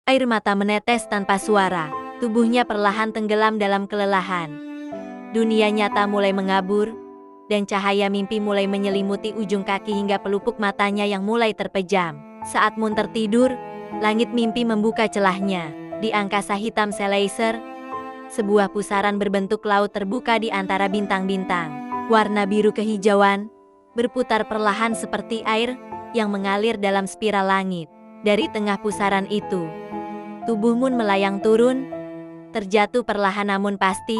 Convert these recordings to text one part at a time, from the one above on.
Air mata menetes tanpa suara. Tubuhnya perlahan tenggelam dalam kelelahan. Dunia nyata mulai mengabur, dan cahaya mimpi mulai menyelimuti ujung kaki hingga pelupuk matanya yang mulai terpejam. Saat Moon tertidur, langit mimpi membuka celahnya. Di angkasa hitam Selacer, sebuah pusaran berbentuk laut terbuka di antara bintang-bintang. Warna biru kehijauan berputar perlahan seperti air yang mengalir dalam spiral langit. Dari tengah pusaran itu, tubuh Moon melayang turun, terjatuh perlahan namun pasti,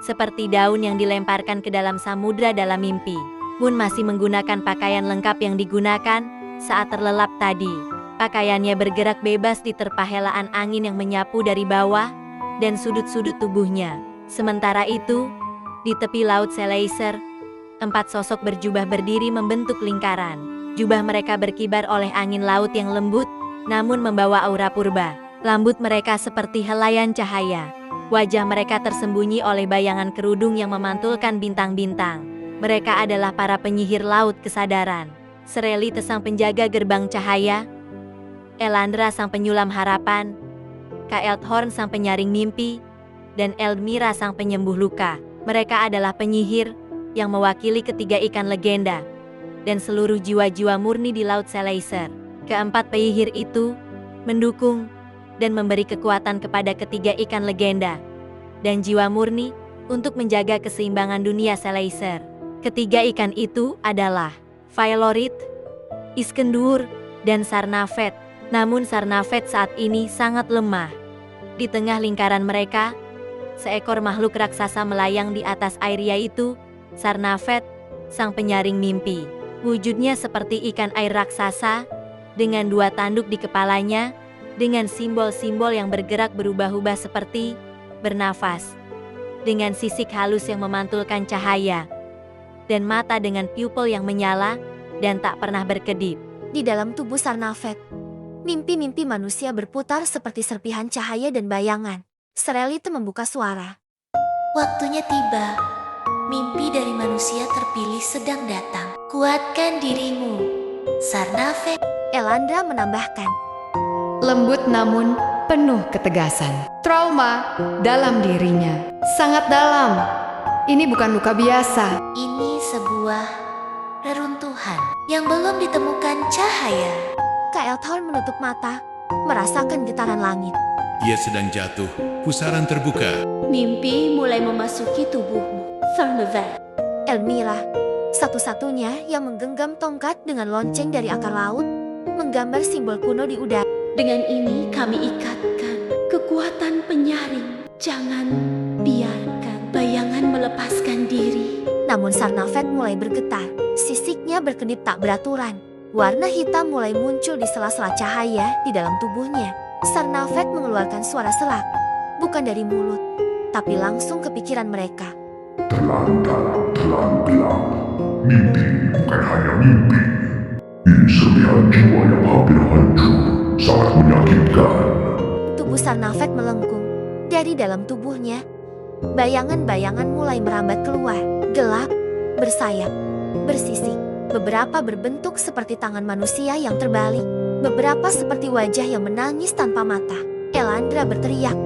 seperti daun yang dilemparkan ke dalam samudra dalam mimpi. Moon masih menggunakan pakaian lengkap yang digunakan saat terlelap tadi. Pakaiannya bergerak bebas diterpa helaan angin yang menyapu dari bawah dan sudut-sudut tubuhnya. Sementara itu, di tepi laut Selacer, 4 sosok berjubah berdiri membentuk lingkaran. Jubah mereka berkibar oleh angin laut yang lembut, namun membawa aura purba. Rambut mereka seperti helaian cahaya. Wajah mereka tersembunyi oleh bayangan kerudung yang memantulkan bintang-bintang. Mereka adalah para penyihir laut kesadaran. Serelite sang penjaga gerbang cahaya, Elandra sang penyulam harapan, Kaeldhorn sang penyaring mimpi, dan Eldmira sang penyembuh luka. Mereka adalah penyihir yang mewakili ketiga ikan legenda dan seluruh jiwa-jiwa murni di Laut Selacer. Keempat penyihir itu mendukung dan memberi kekuatan kepada ketiga ikan legenda dan jiwa murni untuk menjaga keseimbangan dunia Selacer. Ketiga ikan itu adalah Faelorit, Iskendur, dan Sarnavet. Namun Sarnavet saat ini sangat lemah. Di tengah lingkaran mereka, seekor makhluk raksasa melayang di atas air, yaitu Sarnavet, sang penyaring mimpi. Wujudnya seperti ikan air raksasa, dengan 2 tanduk di kepalanya, dengan simbol-simbol yang bergerak berubah-ubah seperti bernafas, dengan sisik halus yang memantulkan cahaya, dan mata dengan pupil yang menyala dan tak pernah berkedip. Di dalam tubuh Sarnavet, mimpi-mimpi manusia berputar seperti serpihan cahaya dan bayangan. Serelite membuka suara. Waktunya tiba. Mimpi dari manusia terpilih sedang datang. Kuatkan dirimu, Sarnavet. Elandra menambahkan. Lembut namun penuh ketegasan. Trauma dalam dirinya sangat dalam. Ini bukan luka biasa. Ini sebuah reruntuhan yang belum ditemukan cahaya. Kaeldhorn menutup mata, merasakan getaran langit. Dia sedang jatuh. Pusaran terbuka. Mimpi mulai memasuki tubuhmu, Sarnavet. Eldmira, satu-satunya yang menggenggam tongkat dengan lonceng dari akar laut, menggambar simbol kuno di udara. Dengan ini kami ikatkan kekuatan penyaring. Jangan biarkan bayangan melepaskan diri. Namun Sarnavet mulai bergetar. Sisiknya berkedip tak beraturan. Warna hitam mulai muncul di sela-sela cahaya di dalam tubuhnya. Sarnavet mengeluarkan suara serak. Bukan dari mulut, tapi langsung ke pikiran mereka. Telan dalam, telan gelap. Mimpi bukan hanya mimpi. Ini serpihan jiwa yang hampir hancur. Sangat menyakitkan. Tubuh Sarnavet melengkung. Dari dalam tubuhnya, bayangan-bayangan mulai merambat keluar. Gelap, bersayap, bersisik. Beberapa berbentuk seperti tangan manusia yang terbalik. Beberapa seperti wajah yang menangis tanpa mata. Elandra berteriak.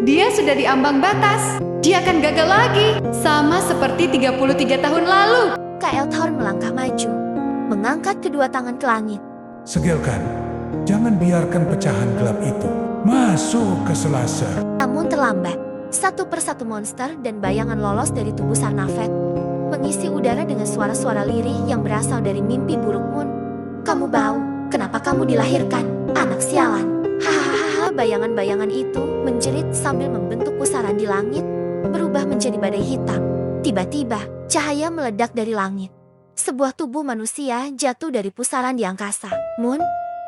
Dia sudah di ambang batas. Dia akan gagal lagi. Sama seperti 33 tahun lalu. Kaeldhorn melangkah maju, mengangkat kedua tangan ke langit. Segelkan, jangan biarkan pecahan gelap itu masuk ke Selacer. Namun terlambat. Satu persatu monster dan bayangan lolos dari tubuh Sarnavet, mengisi udara dengan suara-suara lirih yang berasal dari mimpi buruk Moon. Kamu bau, kenapa kamu dilahirkan, anak sialan? Hahaha, bayangan-bayangan itu menjerit sambil membentuk pusaran di langit, berubah menjadi badai hitam. Tiba-tiba, cahaya meledak dari langit. Sebuah tubuh manusia jatuh dari pusaran di angkasa. Moon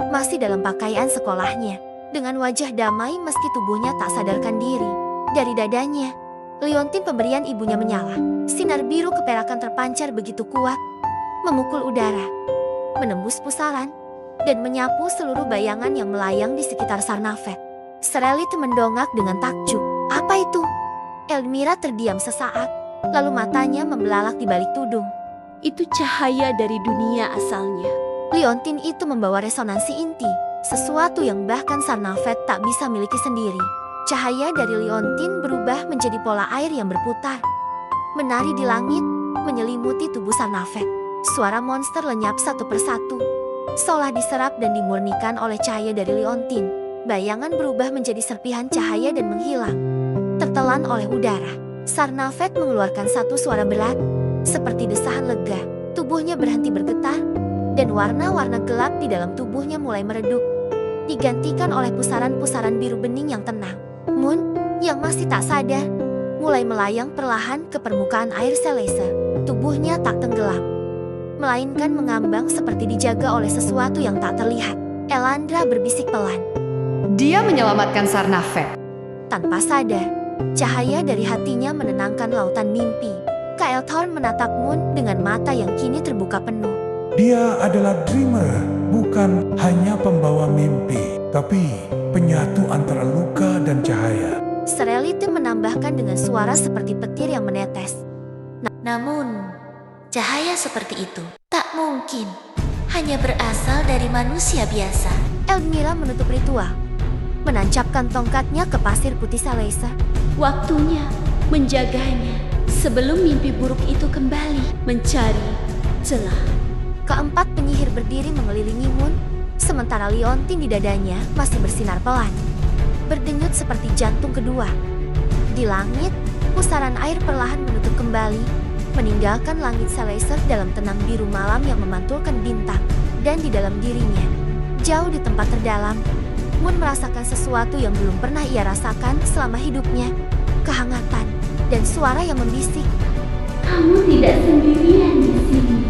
masih dalam pakaian sekolahnya, dengan wajah damai meski tubuhnya tak sadarkan diri. Dari dadanya, liontin pemberian ibunya menyala. Sinar biru keperakan terpancar begitu kuat, memukul udara, menembus pusaran, dan menyapu seluruh bayangan yang melayang di sekitar Sarnavet. Serelite mendongak dengan takjub. Apa itu? Eldmira terdiam sesaat, lalu matanya membelalak di balik tudung. Itu cahaya dari dunia asalnya. Liontin itu membawa resonansi inti. sesuatu yang bahkan Sarnafet tak bisa miliki sendiri. Cahaya dari liontin berubah menjadi pola air yang berputar, menari di langit, menyelimuti tubuh Sarnafet. Suara monster lenyap satu persatu, seolah diserap dan dimurnikan oleh cahaya dari liontin. Bayangan berubah menjadi serpihan cahaya dan menghilang, tertelan oleh udara. Sarnafet mengeluarkan satu suara berat, seperti desahan lega. Tubuhnya berhenti bergetar, dan warna-warna gelap di dalam tubuhnya mulai meredup, digantikan oleh pusaran-pusaran biru bening yang tenang. Moon, yang masih tak sadar, mulai melayang perlahan ke permukaan air Selesa. Tubuhnya tak tenggelam, melainkan mengambang seperti dijaga oleh sesuatu yang tak terlihat. Elandra berbisik pelan. Dia menyelamatkan Sarnafet. Tanpa sadar, cahaya dari hatinya menenangkan lautan mimpi. Kael Thorn menatap Moon dengan mata yang kini terbuka penuh. Dia adalah dreamer, bukan hanya pembawa mimpi, tapi penyatu antara luka dan cahaya. Serelite menambahkan dengan suara seperti petir yang menetes. Namun, cahaya seperti itu tak mungkin hanya berasal dari manusia biasa. Elmira menutup ritual, menancapkan tongkatnya ke pasir putih Selesa. Waktunya menjaganya sebelum mimpi buruk itu kembali mencari celah. Keempat penyihir berdiri mengelilingi Moon, sementara liontin di dadanya masih bersinar pelan, berdenyut seperti jantung kedua. Di langit, pusaran air perlahan menutup kembali, meninggalkan langit Selesa dalam tenang biru malam yang memantulkan bintang. Dan di dalam dirinya, jauh di tempat terdalam, Moon merasakan sesuatu yang belum pernah ia rasakan selama hidupnya. Kehangatan dan suara yang membisik. Kamu tidak sendirian di sini.